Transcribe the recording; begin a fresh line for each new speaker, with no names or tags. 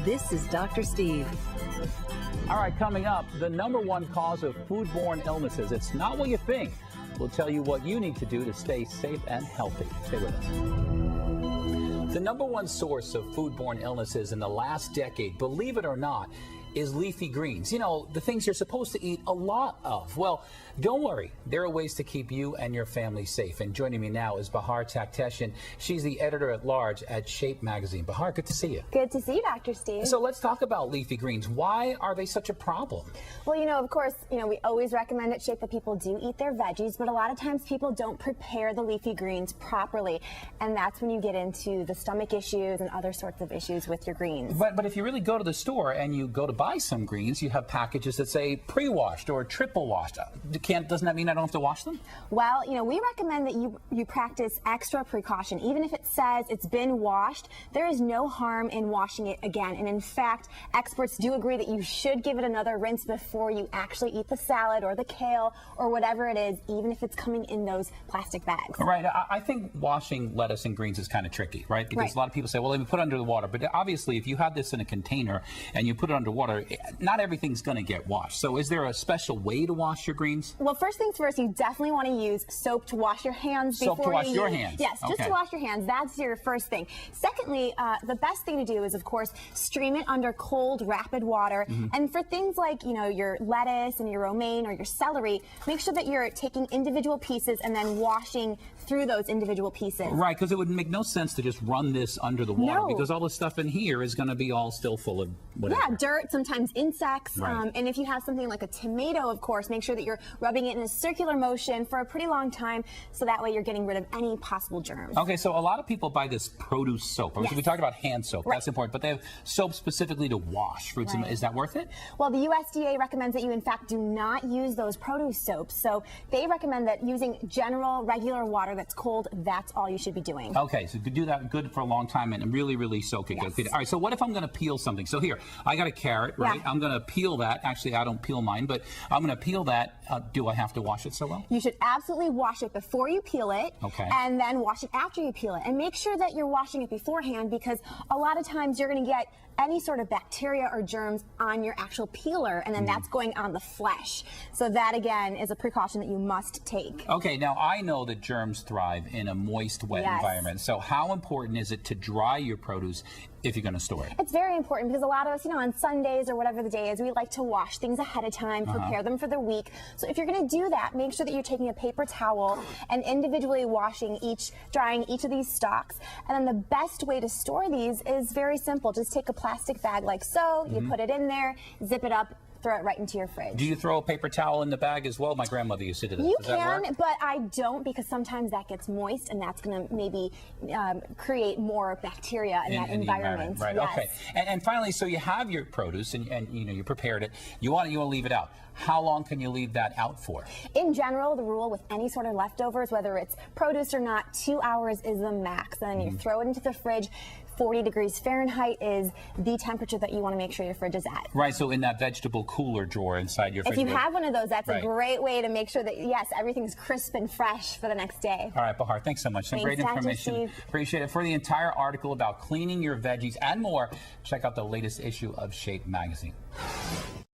This is Dr. Steve.
All right, coming up, the #1 cause of foodborne illnesses. It's not what you think. We'll tell you what you need to do to stay safe and healthy. Stay with us. The #1 source of foodborne illnesses in the last decade, believe it or not, is leafy greens. You know, the things you're supposed to eat a lot of. Well, don't worry. There are ways to keep you and your family safe. And joining me now is Bahar Takhteshian. She's the editor-at-large at Shape Magazine. Bahar, good to see you.
Good to see you, Dr. Steve.
So let's talk about leafy greens. Why are they such a problem?
Well, of course, we always recommend at Shape that people do eat their veggies, but a lot of times people don't prepare the leafy greens properly. And that's when you get into the stomach issues and other sorts of issues with your greens.
But if you really go to the store and you go to buy some greens, you have packages that say pre-washed or triple washed. Doesn't that mean I don't have to wash them?
Well, we recommend that you practice extra precaution. Even if it says it's been washed, there is no harm in washing it again. And in fact, experts do agree that you should give it another rinse before you actually eat the salad or the kale or whatever it is, even if it's coming in those plastic bags.
Right. I think washing lettuce and greens is kind of tricky, right? Because a lot of people say, well, let me put it under the water. But obviously, if you have this in a container and you put it under water, not everything's going to get washed. So is there a special way to wash your greens?
Well, first things first, you definitely want to use soap to wash your hands before
you... Soap to wash your hands?
Yes, just to wash your hands. That's your first thing. Secondly, the best thing to do is, of course, stream it under cold, rapid water. And for things like, your lettuce and your romaine or your celery, make sure that you're taking individual pieces and then washing through those individual pieces.
Right, because it would make no sense to just run this under the water because all the stuff in here is going to be all still full of whatever.
Yeah, dirt, sometimes insects.
Right.
And if you have something like a tomato, of course, make sure that you're rubbing it in a circular motion for a pretty long time so that way you're getting rid of any possible germs.
Okay, so a lot of people buy this produce soap. Yes. We talked about hand soap. Right. That's important. But they have soap specifically to wash fruits. Right. Is that worth it?
Well, the USDA recommends that you, in fact, do not use those produce soaps. So they recommend that using general, regular water that's cold, that's all you should be doing.
Okay, so you could do that good for a long time and really, really soak it good. All right, so what if I'm going to peel something? So here, I got a carrot, right? Yeah. I'm going to peel that. Actually, I don't peel mine, but I'm going to peel that. Do I have to wash it so well?
You should absolutely wash it before you peel it.
Okay.
And then wash it after you peel it. And make sure that you're washing it beforehand because a lot of times you're going to get any sort of bacteria or germs on your actual peeler, and then that's going on the flesh. So that, again, is a precaution that you must take.
Okay, now I know that germs thrive in a moist, wet environment. So how important is it to dry your produce if you're going to store it?
It's very important because a lot of us, on Sundays or whatever the day is, we like to wash things ahead of time, prepare them for the week. So if you're going to do that, make sure that you're taking a paper towel and individually drying each of these stalks. And then the best way to store these is very simple. Just take a plastic bag like so, you put it in there, zip it up, throw it right into your fridge.
Do you throw a paper towel in the bag as well? My grandmother used to do that.
You can, but I don't because sometimes that gets moist and that's going to maybe create more bacteria in that environment.
Right,
yes.
Okay. And finally, so you have your produce and you prepared it. You want to leave it out. How long can you leave that out for?
In general, the rule with any sort of leftovers, whether it's produce or not, 2 hours is the max. And then you throw it into the fridge. 40 degrees Fahrenheit is the temperature that you want to make sure your fridge is at.
Right, so in that vegetable cooler drawer inside your fridge.
If you have one of those, that's a great way to make sure that, yes, everything's crisp and fresh for the next day.
All right, Bahar, thanks so much. Some great information. Appreciate it. For the entire article about cleaning your veggies and more, check out the latest issue of Shape Magazine.